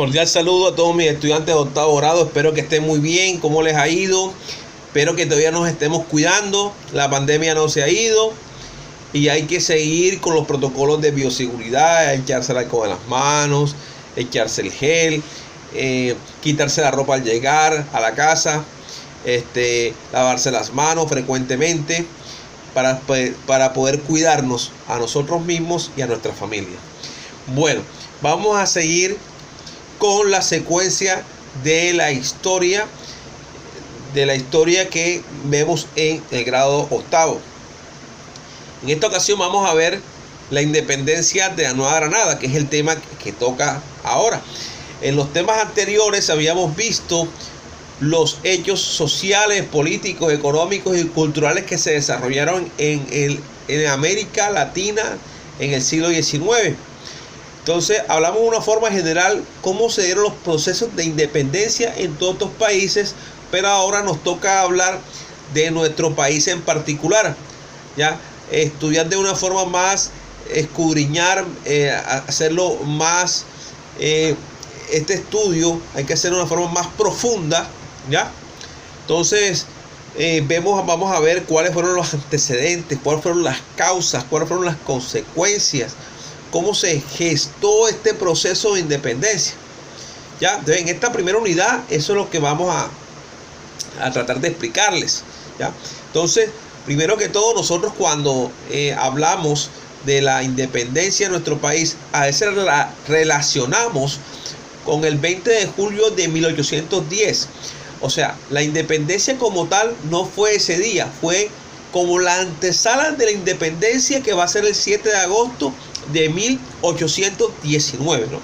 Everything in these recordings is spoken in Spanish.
Cordial saludo a todos mis estudiantes de octavo grado. Espero que estén muy bien. ¿Cómo les ha ido? Espero que todavía nos estemos cuidando. La pandemia no se ha ido y hay que seguir con los protocolos de bioseguridad. Echarse el alcohol en las manos, echarse el gel, quitarse la ropa al llegar a la casa, lavarse las manos frecuentemente para poder cuidarnos a nosotros mismos y a nuestra familia. Bueno, vamos a seguir con la secuencia de la historia que vemos en el grado octavo. En esta ocasión vamos a ver la independencia de la Nueva Granada, que es el tema que toca ahora. En los temas anteriores habíamos visto los hechos sociales, políticos, económicos y culturales que se desarrollaron en América Latina en el siglo XIX. Entonces hablamos de una forma general cómo se dieron los procesos de independencia en todos estos países, pero ahora nos toca hablar de nuestro país en particular, ya estudiar de una forma más, escudriñar, hacerlo más, este estudio hay que hacerlo de una forma más profunda, ya. Entonces vamos a ver cuáles fueron los antecedentes, cuáles fueron las causas, cuáles fueron las consecuencias, cómo se gestó este proceso de independencia. Ya, entonces, en esta primera unidad, eso es lo que vamos a tratar de explicarles. ¿Ya? Entonces, primero que todo, nosotros cuando hablamos de la independencia de nuestro país, a veces la relacionamos con el 20 de julio de 1810. O sea, la independencia como tal no fue ese día, fue como la antesala de la independencia, que va a ser el 7 de agosto de 1819, ¿no?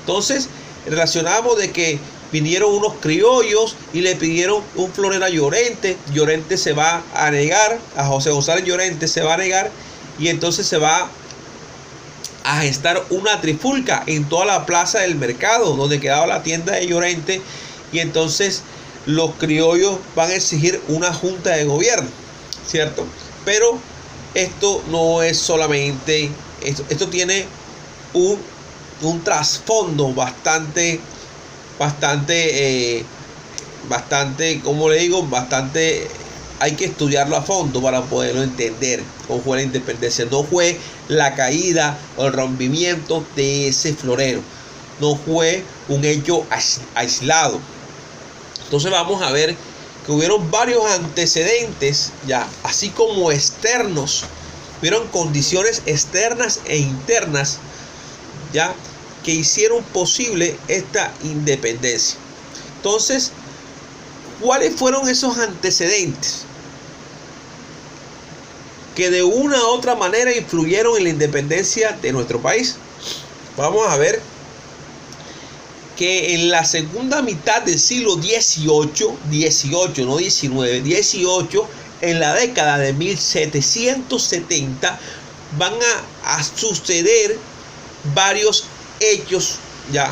Entonces relacionamos de que vinieron unos criollos y le pidieron un florero a Llorente. Llorente se va a negar, a José González Llorente se va a negar, y entonces se va a gestar una trifulca en toda la plaza del mercado donde quedaba la tienda de Llorente, y entonces los criollos van a exigir una junta de gobierno, ¿cierto? Pero esto no es solamente esto tiene un trasfondo bastante, como le digo, bastante, hay que estudiarlo a fondo para poderlo entender. Cómo fue la independencia. No fue la caída o el rompimiento de ese florero, no fue un hecho aislado. Entonces vamos a ver que hubieron varios antecedentes, ya, así como externos. Hubieron condiciones externas e internas, ya, que hicieron posible esta independencia. Entonces, ¿cuáles fueron esos antecedentes que de una u otra manera influyeron en la independencia de nuestro país? Vamos a ver que en la segunda mitad del siglo XVIII, no XIX, XVIII, en la década de 1770 van a suceder varios hechos, ya,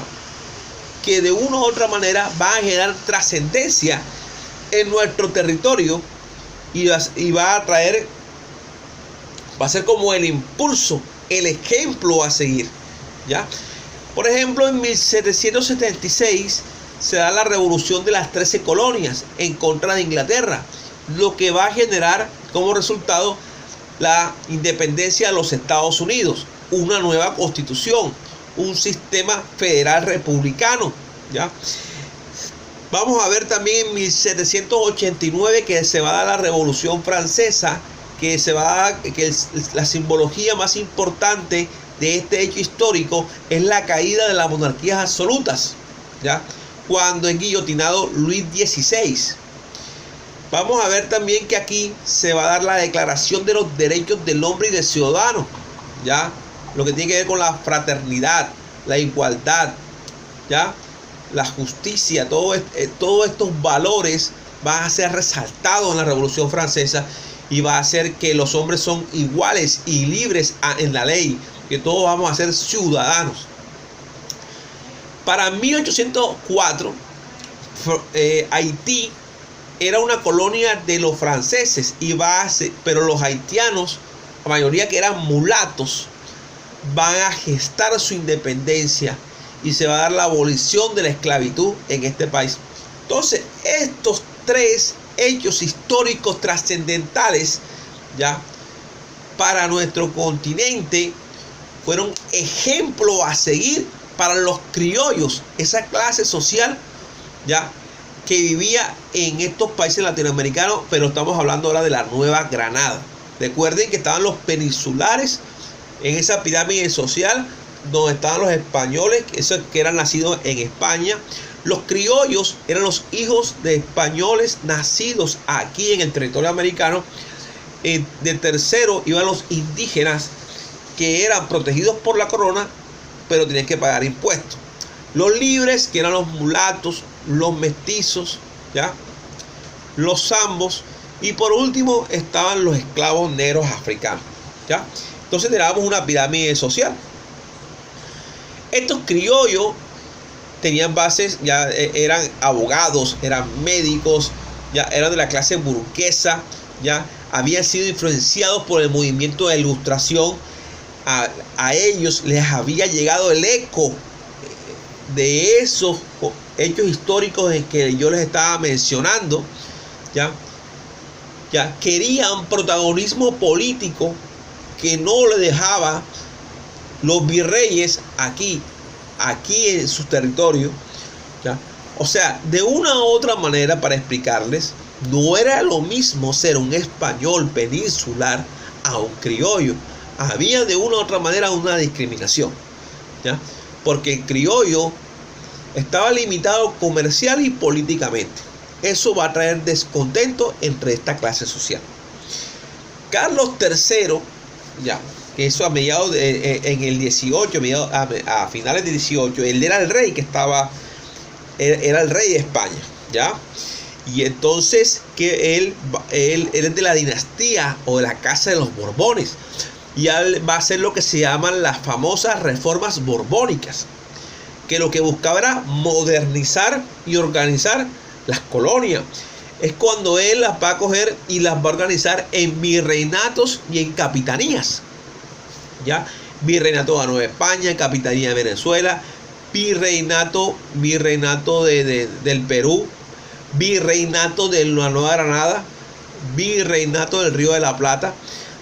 que de una u otra manera van a generar trascendencia en nuestro territorio, y va a traer, va a ser como el impulso, el ejemplo a seguir, ya. Por ejemplo, en 1776 se da la revolución de las 13 colonias en contra de Inglaterra, lo que va a generar como resultado la independencia de los Estados Unidos, una nueva constitución, un sistema federal republicano, ¿ya? Vamos a ver también en 1789 que se va a dar la Revolución Francesa, que la simbología más importante de este hecho histórico es la caída de las monarquías absolutas, ¿ya? Cuando es guillotinado Luis XVI. Vamos a ver también que aquí se va a dar la Declaración de los Derechos del Hombre y del Ciudadano, ya, lo que tiene que ver con la fraternidad, la igualdad, ya, la justicia, todos estos valores van a ser resaltados en la Revolución Francesa, y va a hacer que los hombres son iguales y libres en la ley, que todos vamos a ser ciudadanos. Para 1804, Haití era una colonia de los franceses, pero los haitianos, la mayoría que eran mulatos, van a gestar su independencia y se va a dar la abolición de la esclavitud en este país. Entonces, estos tres hechos históricos trascendentales, ya, para nuestro continente fueron ejemplo a seguir para los criollos, esa clase social, ya, que vivía en estos países latinoamericanos, pero estamos hablando ahora de la Nueva Granada. Recuerden que estaban los peninsulares en esa pirámide social, donde estaban los españoles, esos que eran nacidos en España. Los criollos eran los hijos de españoles nacidos aquí en el territorio americano. De tercero iban los indígenas, que eran protegidos por la corona, pero tenían que pagar impuestos. Los libres, que eran los mulatos, los mestizos, ¿ya?, los zambos, y por último estaban los esclavos negros africanos, ¿ya? Entonces teníamos una pirámide social. Estos criollos tenían bases, ya eran abogados, eran médicos, ya eran de la clase burguesa, ya habían sido influenciados por el movimiento de la Ilustración. A ellos les había llegado el eco de esos hechos históricos en que yo les estaba mencionando, ya querían protagonismo político que no le dejaba los virreyes aquí en su territorio, ¿ya? O sea, de una u otra manera, para explicarles, no era lo mismo ser un español peninsular a un criollo. Había de una u otra manera una discriminación, ¿ya? Porque el criollo estaba limitado comercial y políticamente. Eso va a traer descontento entre esta clase social. Carlos III, ya, que eso a mediados en el 18, a finales del 18, él era el rey era el rey de España, ¿ya? Y entonces que él es de la dinastía o de la casa de los Borbones. Y él va a hacer lo que se llaman las famosas reformas borbónicas, que lo que buscaba era modernizar y organizar las colonias. Es cuando él las va a coger y las va a organizar en virreinatos y en capitanías, ¿ya? Virreinato de Nueva España, Capitanía de Venezuela, virreinato del Perú, virreinato de la Nueva Granada, virreinato del Río de la Plata,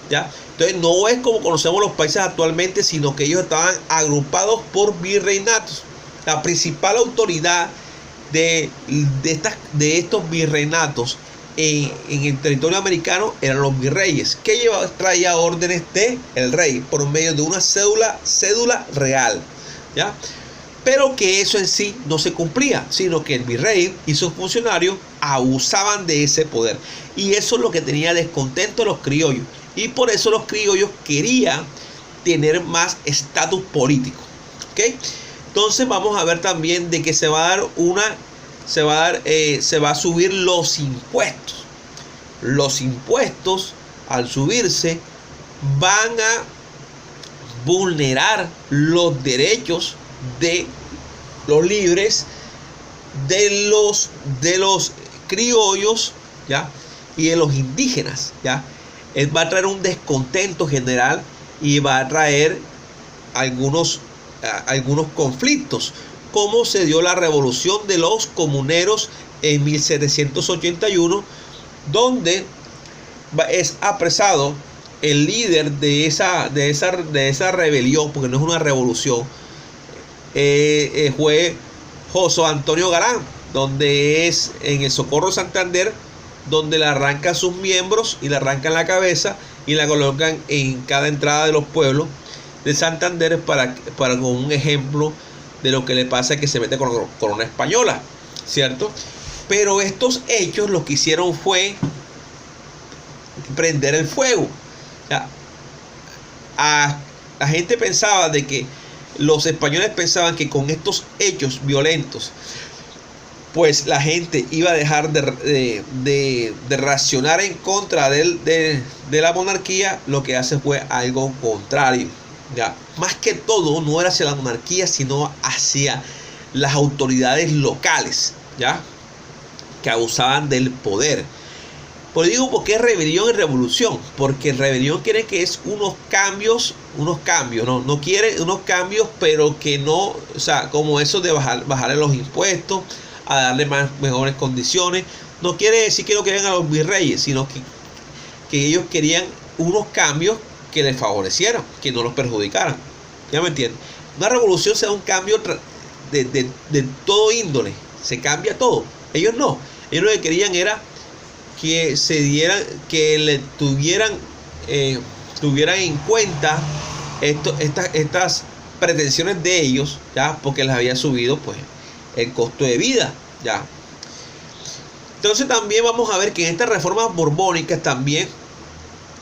¿ya? Entonces no es como conocemos los países actualmente, sino que ellos estaban agrupados por virreinatos. La principal autoridad de estos virreinatos en el territorio americano eran los virreyes, que traía órdenes del rey por medio de una cédula real, ¿ya? Pero que eso en sí no se cumplía, sino que el virrey y sus funcionarios abusaban de ese poder. Y eso es lo que tenía descontento a los criollos. Y por eso los criollos querían tener más estatus político, ¿ok? Entonces vamos a ver también de que se va a subir los impuestos. Los impuestos, al subirse, van a vulnerar los derechos de los libres, de los criollos, ¿ya?, y de los indígenas, ¿ya? Él va a traer un descontento general y va a traer algunos conflictos, como se dio la revolución de los comuneros en 1781, donde es apresado el líder de esa rebelión, porque no es una revolución, fue José Antonio Galán, donde es en el Socorro Santander, donde le arrancan sus miembros y le arrancan la cabeza y la colocan en cada entrada de los pueblos de Santander para un ejemplo de lo que le pasa, que se mete con la corona española, ¿cierto? Pero estos hechos lo que hicieron fue prender el fuego. La gente pensaba de que los españoles pensaban que con estos hechos violentos, pues la gente iba a dejar de reaccionar en contra de la monarquía. Lo que hace fue algo contrario, ¿ya? Más que todo no era hacia la monarquía, sino hacia las autoridades locales, ¿ya?, que abusaban del poder. Pues digo, porque es rebelión y revolución, porque rebelión quiere que es unos cambios, no quiere unos cambios, pero que no, o sea, como eso de bajarle los impuestos, a darle mejores condiciones. No quiere decir que no quieran a los virreyes, sino que ellos querían unos cambios que les favorecieran, que no los perjudicaran. ¿Ya me entienden? Una revolución sea un cambio de todo índole, se cambia todo. Ellos no, ellos lo que querían era que se dieran, que le tuvieran en cuenta estas pretensiones de ellos, ya, porque les había subido pues el costo de vida, ya. Entonces también vamos a ver que en estas reformas borbónicas también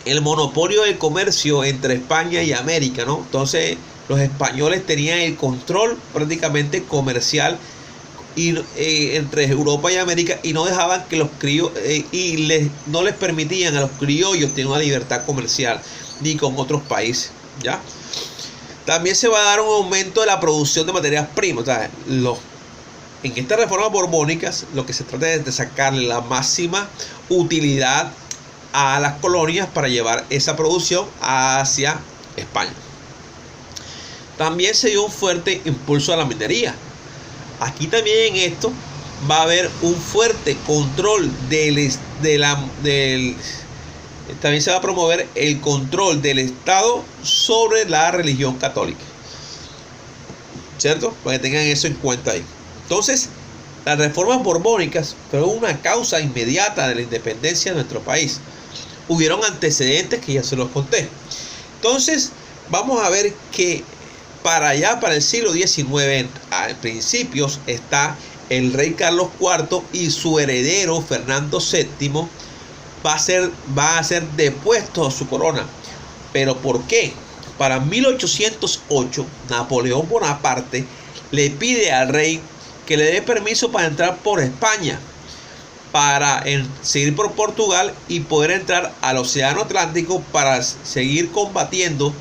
el monopolio del comercio entre España y América, ¿no? Entonces los españoles tenían el control prácticamente comercial entre Europa y América, y no dejaban que los criollos no les permitían a los criollos tener una libertad comercial ni con otros países, ¿ya? También se va a dar un aumento de la producción de materias primas. O sea, en estas reformas borbónicas lo que se trata es de sacarle la máxima utilidad a las colonias para llevar esa producción hacia España. También se dio un fuerte impulso a la minería. Aquí también en esto va a haber un fuerte control también se va a promover el control del Estado sobre la religión católica, ¿cierto? Para que tengan eso en cuenta ahí. Entonces, las reformas borbónicas fueron una causa inmediata de la independencia de nuestro país. Hubieron antecedentes que ya se los conté. Entonces, vamos a ver que para allá, para el siglo XIX, a principios, está el rey Carlos IV y su heredero Fernando VII va a ser depuesto a su corona. ¿Pero por qué? Para 1808, Napoleón Bonaparte le pide al rey que le dé permiso para entrar por España, para seguir por Portugal y poder entrar al Océano Atlántico para seguir combatiendo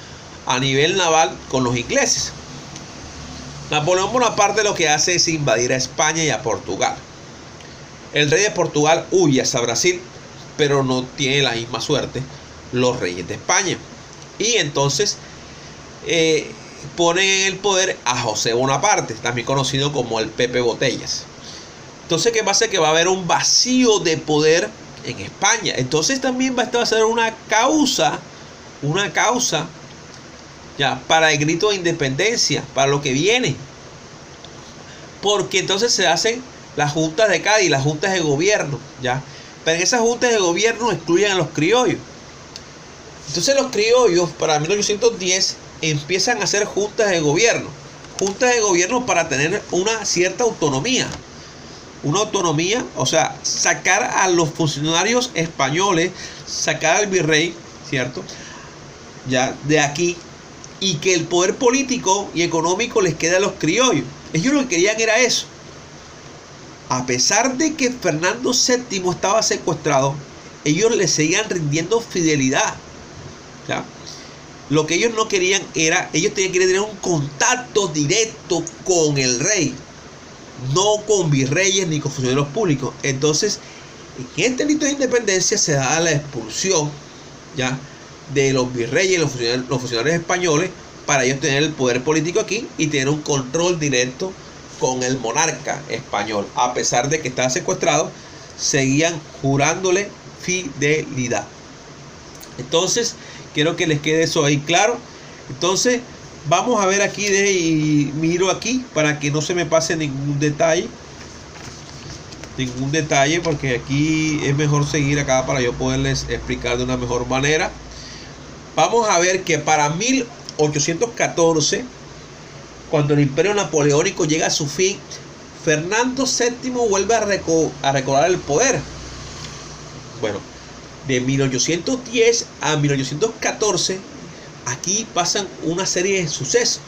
a nivel naval con los ingleses. Napoleón Bonaparte lo que hace es invadir a España y a Portugal. El rey de Portugal huye hacia Brasil, pero no tiene la misma suerte los reyes de España. Y entonces ponen en el poder a José Bonaparte, también conocido como el Pepe Botellas. Entonces, ¿qué pasa? Que va a haber un vacío de poder en España. Entonces también va a ser una causa ya para el grito de independencia, para lo que viene. Porque entonces se hacen las juntas de Cádiz, las juntas de gobierno, ya. Pero en esas juntas de gobierno excluyen a los criollos. Entonces los criollos para 1810 empiezan a hacer juntas de gobierno. Juntas de gobierno para tener una cierta autonomía. Una autonomía, o sea, sacar a los funcionarios españoles, sacar al virrey, ¿cierto? Ya de aquí, y que el poder político y económico les quede a los criollos. Ellos lo que querían era eso. A pesar de que Fernando VII estaba secuestrado, ellos le seguían rindiendo fidelidad, ¿ya? Lo que ellos no querían era, ellos tenían que tener un contacto directo con el rey, no con virreyes ni con funcionarios públicos. Entonces, en este grito de independencia se da la expulsión, ¿ya?, de los virreyes y los funcionarios españoles, para ellos tener el poder político aquí y tener un control directo con el monarca español. A pesar de que estaba secuestrado, seguían jurándole fidelidad. Entonces, quiero que les quede eso ahí claro. Entonces, vamos a ver aquí, y miro aquí para que no se me pase ningún detalle, porque aquí es mejor seguir acá para yo poderles explicar de una mejor manera. Vamos a ver que para 1814, cuando el imperio napoleónico llega a su fin, Fernando VII vuelve a recobrar el poder. Bueno, de 1810 a 1814, aquí pasan una serie de sucesos.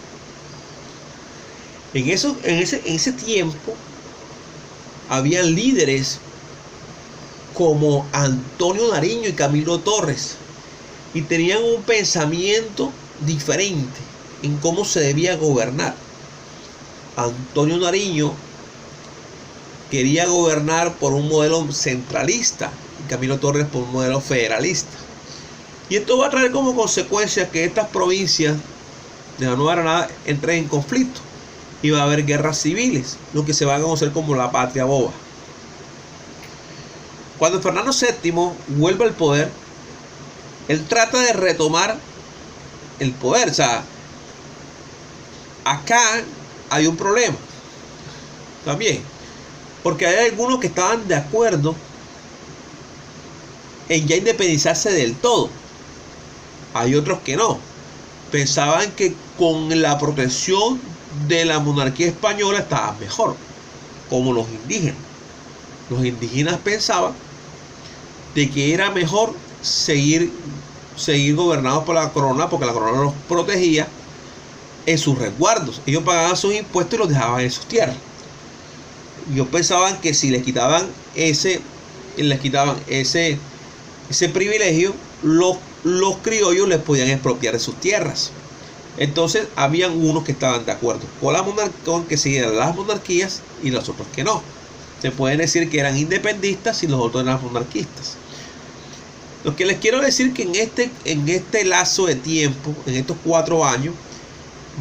En ese tiempo, habían líderes como Antonio Nariño y Camilo Torres, y tenían un pensamiento diferente en cómo se debía gobernar. Antonio Nariño quería gobernar por un modelo centralista, y Camilo Torres por un modelo federalista. Y esto va a traer como consecuencia que estas provincias de la Nueva Granada entren en conflicto y va a haber guerras civiles, lo que se va a conocer como la patria boba. Cuando Fernando VII vuelve al poder, él trata de retomar el poder. O sea, acá hay un problema también, porque hay algunos que estaban de acuerdo en ya independizarse del todo. Hay otros que no. Pensaban que con la protección de la monarquía española estaba mejor, como los indígenas. Los indígenas pensaban de que era mejor seguir gobernados por la corona, porque la corona los protegía en sus resguardos. Ellos pagaban sus impuestos y los dejaban en sus tierras. Ellos pensaban que si les quitaban ese privilegio, los criollos les podían expropiar de sus tierras. Entonces habían unos que estaban de acuerdo con que siguieran las monarquías y los otros que no. Se pueden decir que eran independistas y los otros eran monarquistas. Lo que les quiero decir que en este lazo de tiempo, en estos 4 años,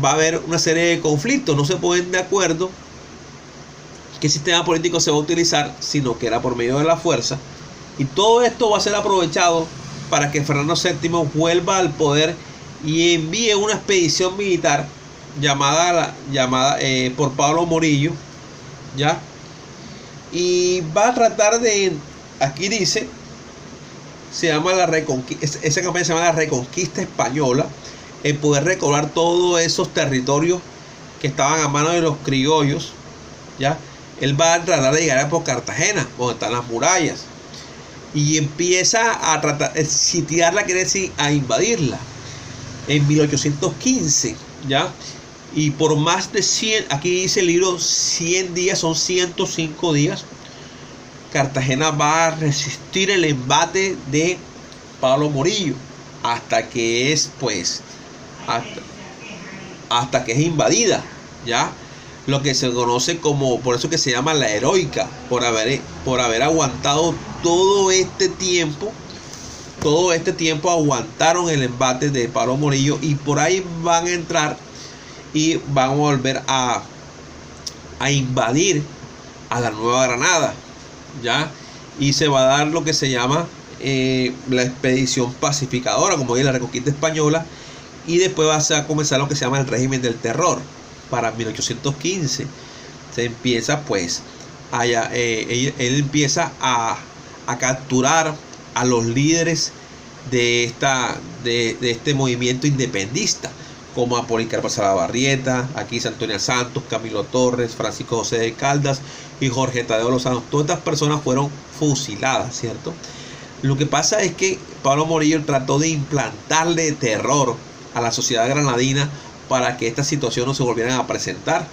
va a haber una serie de conflictos. No se ponen de acuerdo qué sistema político se va a utilizar, sino que era por medio de la fuerza. Y todo esto va a ser aprovechado para que Fernando VII vuelva al poder y envíe una expedición militar llamada por Pablo Morillo, ¿ya? Y va a tratar de, aquí dice, esa campaña se llama la Reconquista Española, el poder recobrar todos esos territorios que estaban a manos de los criollos, ¿ya? Él va a tratar de llegar por Cartagena, donde están las murallas, y empieza a tratar de sitiarla, quiere decir, a invadirla, en 1815, ¿ya? Y por más de 100, aquí dice el libro 100 días, son 105 días, Cartagena va a resistir el embate de Pablo Morillo hasta que es, pues, hasta que es invadida, ¿ya? Lo que se conoce como, por eso que se llama la heroica, por haber aguantado todo este tiempo aguantaron el embate de Pablo Morillo, y por ahí van a entrar y van a volver a invadir a la Nueva Granada, ¿ya? Y se va a dar lo que se llama la expedición pacificadora, como es la Reconquista Española, y después va a comenzar lo que se llama el régimen del terror. Para 1815 se empieza, pues, él empieza a capturar a los líderes de este movimiento independista, como a Policarpo Salabarrieta, aquí Antonio Santos, Camilo Torres, Francisco José de Caldas y Jorge Tadeo Lozano. Todas estas personas fueron fusiladas, ¿cierto? Lo que pasa es que Pablo Morillo trató de implantarle terror a la sociedad granadina para que estas situaciones no se volvieran a presentar,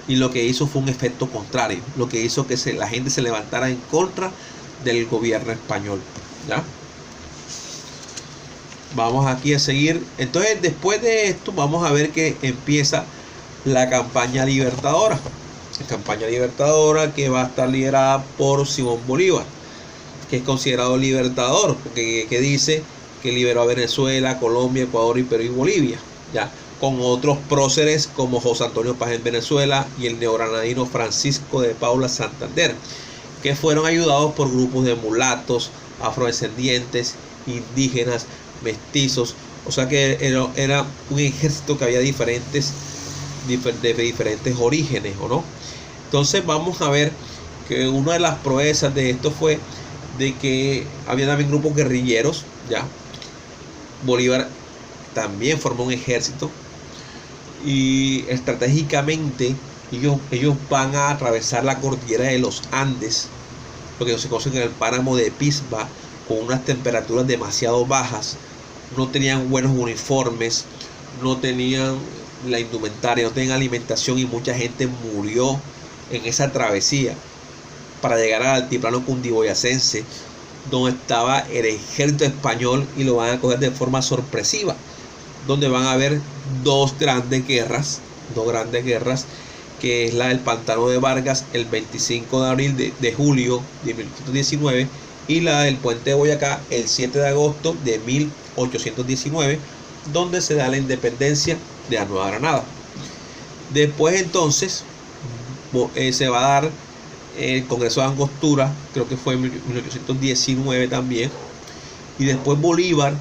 y lo que hizo fue un efecto contrario, lo que hizo que la gente se levantara en contra del gobierno español, ¿ya? Vamos aquí a seguir. Entonces, después de esto, vamos a ver que empieza la campaña libertadora. La campaña libertadora que va a estar liderada por Simón Bolívar, que es considerado libertador, porque que dice que liberó a Venezuela, Colombia, Ecuador y Perú y Bolivia, ¿ya? Con otros próceres como José Antonio Paz en Venezuela y el neogranadino Francisco de Paula Santander, que fueron ayudados por grupos de mulatos, afrodescendientes, indígenas, mestizos. O sea que era un ejército que había de diferentes orígenes, ¿o no? Entonces vamos a ver que una de las proezas de esto fue de que había también grupos guerrilleros, ¿ya? Bolívar también formó un ejército, y estratégicamente ellos van a atravesar la cordillera de los Andes, lo que se conoce en el páramo de Pisba, con unas temperaturas demasiado bajas. No tenían buenos uniformes, no tenían la indumentaria, no tenían alimentación, y mucha gente murió en esa travesía para llegar al altiplano cundiboyacense, donde estaba el ejército español, y lo van a coger de forma sorpresiva, donde van a haber dos grandes guerras, que es la del Pantano de Vargas el 25 de julio de 1819, y la del puente de Boyacá el 7 de agosto de 1819, donde se da la independencia de la Nueva Granada. Después entonces se va a dar el Congreso de Angostura, creo que fue en 1819 también, y después Bolívar,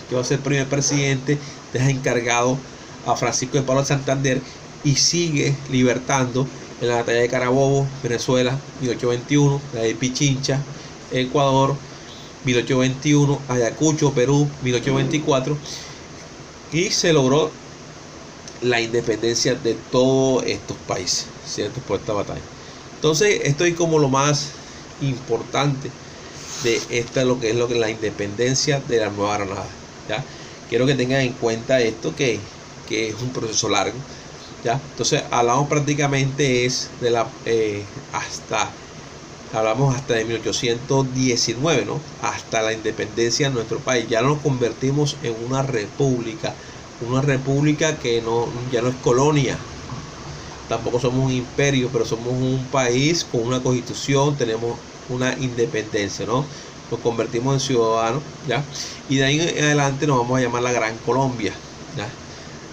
que va a ser el primer presidente, deja encargado a Francisco de Paula de Santander y sigue libertando en la batalla de Carabobo, Venezuela, 1821, la de Pichincha, Ecuador, 1821, Ayacucho, Perú, 1824, y se logró la independencia de todos estos países, ¿cierto? Por esta batalla. Entonces, esto es como lo más importante de esta, lo que es la independencia de la Nueva Granada, ¿ya? Quiero que tengan en cuenta esto, que es un proceso largo, ¿ya? Entonces, hablamos prácticamente es de la hablamos hasta de 1819, ¿no? Hasta la independencia de nuestro país. Ya nos convertimos en una república que ya no es colonia. Tampoco somos un imperio, pero somos un país con una constitución, tenemos una independencia, ¿no? Nos convertimos en ciudadanos, ¿ya? Y de ahí en adelante nos vamos a llamar la Gran Colombia, ¿ya?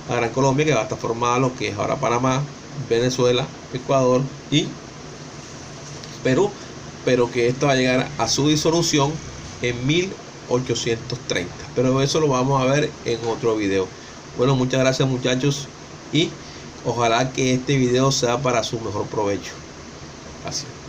La Gran Colombia, que va a estar formada lo que es ahora Panamá, Venezuela, Ecuador y Perú, pero que esto va a llegar a su disolución en 1830. Pero eso lo vamos a ver en otro video. Bueno, muchas gracias, muchachos, y ojalá que este video sea para su mejor provecho. Gracias.